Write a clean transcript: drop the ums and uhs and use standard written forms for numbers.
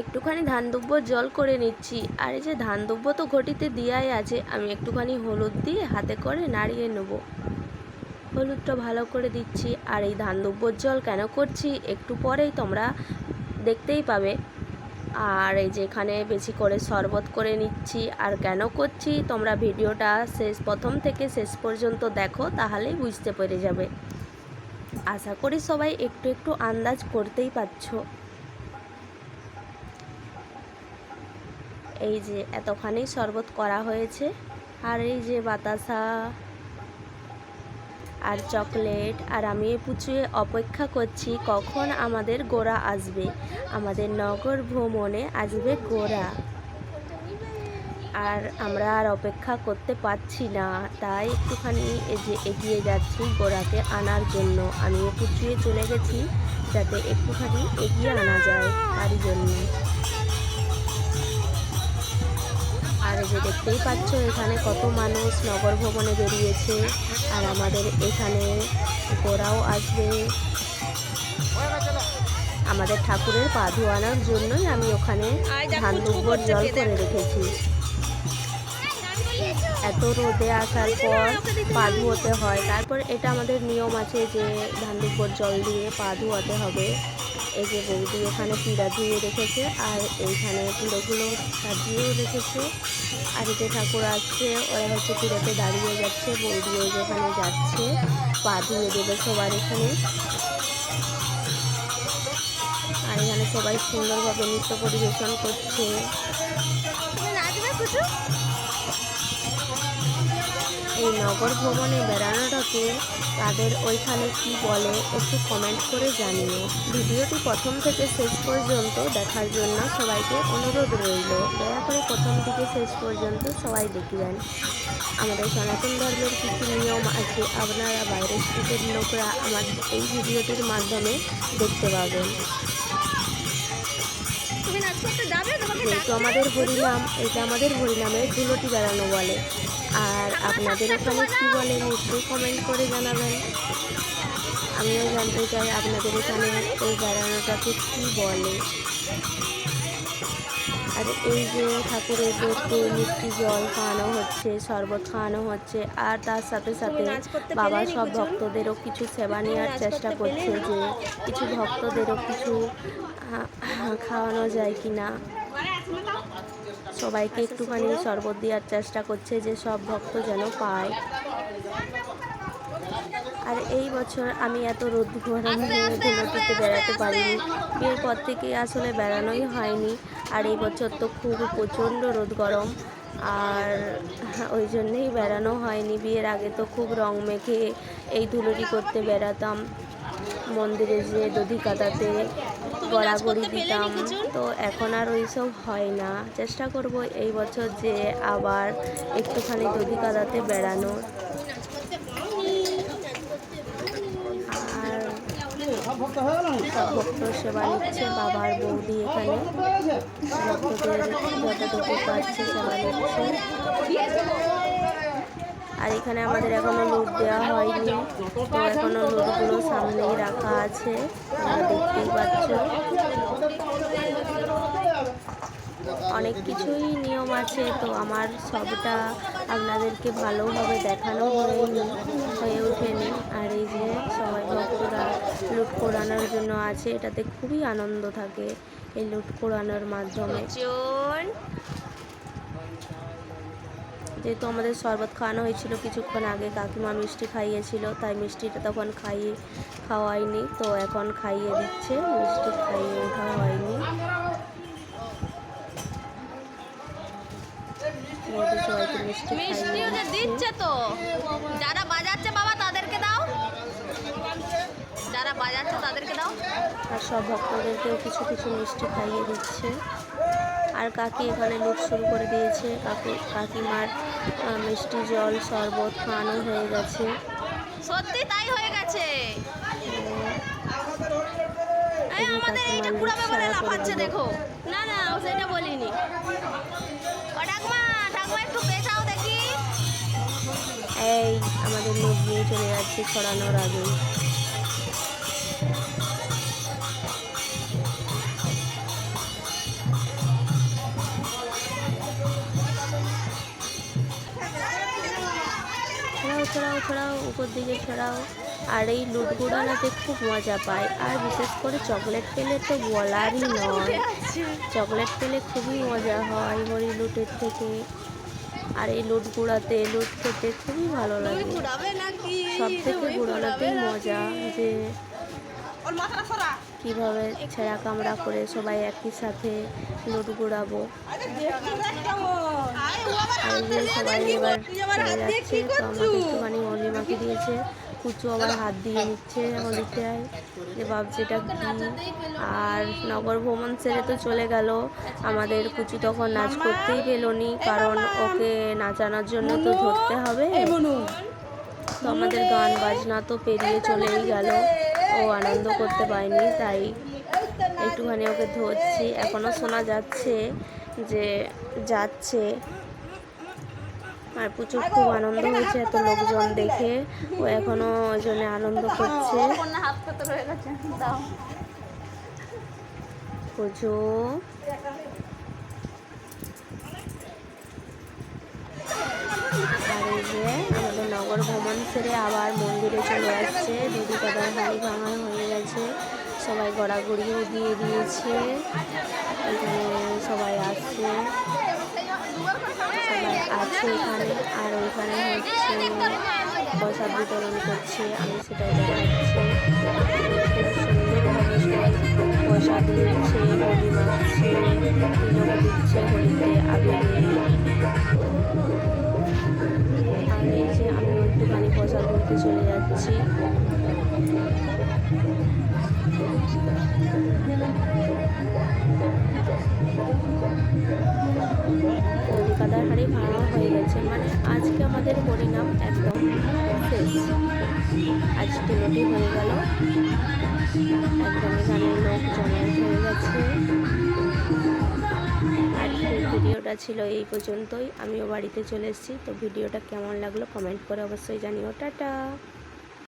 একটুখানি ধান দুব্বর জল করে নিচ্ছি। আর এই যে ধান দুব্বর তো ঘটিতে দেওয়াই আছে, আমি একটুখানি হলুদ দিয়ে হাতে করে নাড়িয়ে নেব। হলুদটা ভালো করে দিচ্ছি। আর এই ধান দুব্বর জল কেন করছি একটু পরেই তোমরা দেখতেই পাবে। আর এই যে এখানে বেশি করে শরবত করে নিচ্ছি। আর কেন করছি তোমরা ভিডিওটা প্রথম থেকে শেষ পর্যন্ত দেখো, তাহলেই বুঝতে পেরে যাবে। আশা করি সবাই একটু একটু আন্দাজ করতেই পারছো। এই যে এতখানি শরবত করা হয়েছে। আর এই যে বাতাসা আর চকলেট, আর আমি পুচুয়ে অপেক্ষা করছি কখন আমাদের গোরা আসবে, আমাদের নগর ভ্রমণে আসবে গোরা। আর আমরা আর অপেক্ষা করতে পারছি না, তাই একটুখানি এই যে এগিয়ে যাচ্ছি গোরাকে আনার জন্য। আমি পুচুয়ে চলে গেছি যাতে একটুখানি এগিয়ে আনা যায় তারই জন্য। আর এই যে দেখতেই পাচ্ছ এখানে কত মানুষ নগর ভ্রমণে বেরিয়েছে। আর আমাদের এখানে গোরাও আসবে আমাদের ঠাকুরের পা ধোয়ানোর জন্যই আমি ওখানে ধান দুব্বর জল করে রেখেছি। এত রোদে আসার পর পা ধুয়োতে হয়, তারপর এটা আমাদের নিয়ম আছে যে ধান দুব্বর জল দিয়ে পা ধোয়াতে হবে। এই যে বৌদি এখানে পিঁড়া ধুয়ে রেখেছে, আর এইখানে পিঁড়োগুলো সাজিয়েও রেখেছে। আর এই যে ঠাকুর আসছে, ওরা হচ্ছে পিঁড়াতে দাঁড়িয়ে যাচ্ছে, বৌদিও যেখানে যাচ্ছে পা ধুয়ে দেবে সবার এখানে। আর এখানে সবাই সুন্দরভাবে নৃত্য পরিবেশন করছে। এই নগর ভ্রমণে বেড়ানোটাকে তাদের ওইখানে কি বলে একটু কমেন্ট করে জানিও। ভিডিওটি প্রথম থেকে শেষ পর্যন্ত দেখার জন্য সবাইকে অনুরোধ রইল। দয়া করে প্রথম থেকে শেষ পর্যন্ত সবাই দেখবেন। আমাদের সনাতন ধর্মের কিছু নিয়ম আছে, আপনারা বাইরের স্টেটের লোকরা আমার এই ভিডিওটির মাধ্যমে দেখতে পাবেন। যেহেতু আমাদের হরিনাম, এটা আমাদের হরিনামের ধুলোটি বেড়ানো বলে। আর আপনাদের ওখানে কী বলে নিশ্চয়ই কমেন্ট করে জানাবেন। আমিও জানতে চাই আপনাদের এখানে এই বেড়ানোটাকে কী বলে। আর এই যে ঠাকুরেরদেরকে মিষ্টি জল খাওয়ানো হচ্ছে, শরবত খাওয়ানো হচ্ছে। আর তার সাথে সাথে বাবা সব ভক্তদেরও কিছু সেবা নেওয়ার চেষ্টা করছে, যে কিছু ভক্তদেরও কিছু খাওয়ানো যায় কি না। সবাইকে একটুখানি শরবত দেওয়ার চেষ্টা করছে যে সব ভক্ত যেন পায়। আর এই বছর আমি এত রোদ গরমে ধুলোটিতে বেড়াতে পারিনি। বিয়ের পর থেকে আসলে বেড়ানোই হয়নি। আর এই বছর তো খুব প্রচণ্ড রোদ গরম, আর ওই জন্যেই বেড়ানো হয়নি। বিয়ের আগে তো খুব রং মেখে এই ধুলোটি করতে বেড়াতাম, মন্দিরে যেয়ে দধি কাটাতে গড়াগড়ি দিতাম। তো এখন আর ওইসব হয় না। চেষ্টা করব এই বছর যে আবার একটুখানি দধি কাটাতে বেড়ানো। আর সব ভক্ত সেবা নিচ্ছে বাবার বৌদি এখানে ভক্তদের যতটুকু পাচ্ছে সেবা নিচ্ছে। আর এখানে আমাদের এখনো লুট দেওয়া হয়নি, তো এখনো লুটগুলো সামনেই রাখা আছে, তোমরা দেখতেই পাচ্ছ। অনেক কিছুই নিয়ম আছে, তো আমার সবটা আপনাদেরকে ভালোভাবে দেখানো হয়ে ওঠেনি। আর এই যে সবাই ভক্তরা লুট কোরানোর জন্য আছে, এটাতে খুবই আনন্দ থাকে এই লুট কোরানোর মাধ্যমে। যেহেতু আমাদের শরবত খাওয়ানো হয়েছিল কিছুক্ষণ আগে, কাকিমা মিষ্টি খাইয়েছিল, তাই মিষ্টিটা তখন খাওয়াইনি, তো এখন খাইয়ে দিচ্ছে। মিষ্টি খাইয়ে ওঠা হয়নি। সবাইকে মিষ্টি খাইয়ে দিচ্ছে। তো যারা বাজাচ্ছে বাবা তাদেরকে দাও, যারা বাজাচ্ছে তাদেরকে দাও। আর সব ভক্তদেরকেও কিছু কিছু মিষ্টি খাইয়ে দিচ্ছে। আর কাকি এখানে লুট শুরু করে দিয়েছে। কাকিমার মিষ্টি জল শরবত খাওয়ানো হয়ে গেছে। সত্যি তাই হয়ে গেছে। আমাদের এটা পুরাবে বলে লাফাচ্ছে দেখো। না না সেটা বলিনি। ঠাকুমা একটু পেছাও দেখি। এই আমাদের লোক নিয়ে চলে যাচ্ছে ছড়ানোর আগে। ছড়াও উপর দিকে ছড়াও। আর এই লুট ঘোরানোতে খুব মজা পায়, আর বিশেষ করে চকলেট পেলে তো বলারই নয়। চকলেট পেলে খুবই মজা হয় হরি লুটের থেকে। আর এই লুট ঘোরাতে লুট খেতে খুবই ভালো লাগে। সব থেকে ঘোরানোতেই মজা, যে কীভাবে ছেঁড়া কামড়া করে সবাই একই সাথে লুট ঘোরাবো। আর যে সবাই এবার চলে যাচ্ছে, তো আমাকে একটুখানি হলি মাখিয়ে দিয়েছে। কুচু আবার হাত দিয়ে নিচ্ছে হোলিতে, যে ভাবছিটা কি। আর নগর ভ্রমণ সেরে তো চলে গেল, আমাদের কুচু তখন নাচ করতেই পেলনি, কারণ ওকে নাচানোর জন্য তো ধরতে হবে। তো আমাদের গান বাজনা তো পেরিয়ে চলেই গেল, ও আনন্দ করতে পারেনি, তাই একটুখানি ওকে ধরছি। এখনও শোনা যাচ্ছে যে যাচ্ছে। আর প্রচুর খুব আনন্দ হয়েছে এত লোকজন দেখে, ও এখনো ওই জন্য আনন্দ করছে। পুজো আর এই যে আমাদের নগর ভ্রমণ সেরে আবার মন্দিরে চলে আসছে। দিদি কাদার হাড়ি ভাঙা হয়ে গেছে, সবাই গড়াগড়িও দিয়ে দিয়েছে। এখানে সবাই আসছে, সবাই আছে এখানে। আর ওইখানে হচ্ছে প্রসাদ বিতরণ করছে, আমি সেটাই দেখাচ্ছি। সুন্দরভাবে সবাই প্রসাদ দিচ্ছে, হোলি মাখছে, তিলক দিচ্ছে হোলিতে আবিরে। আর এই যে আমি একটুখানি প্রসাদ দিতে চলে যাচ্ছি। কাদার হাড়ি ভাঙা হয়ে গেছে, মানে আজকে আমাদের হরিনাম একদম শেষ। আজ তিনটি হয়ে গেল, একদম এখানে লোক জমায়েত হয়ে গেছে। আর ভিডিওটা ছিল এই পর্যন্তই, আমিও বাড়িতে চলে এসেছি। তো ভিডিওটা কেমন লাগলো কমেন্ট করে অবশ্যই জানিও। টাটা।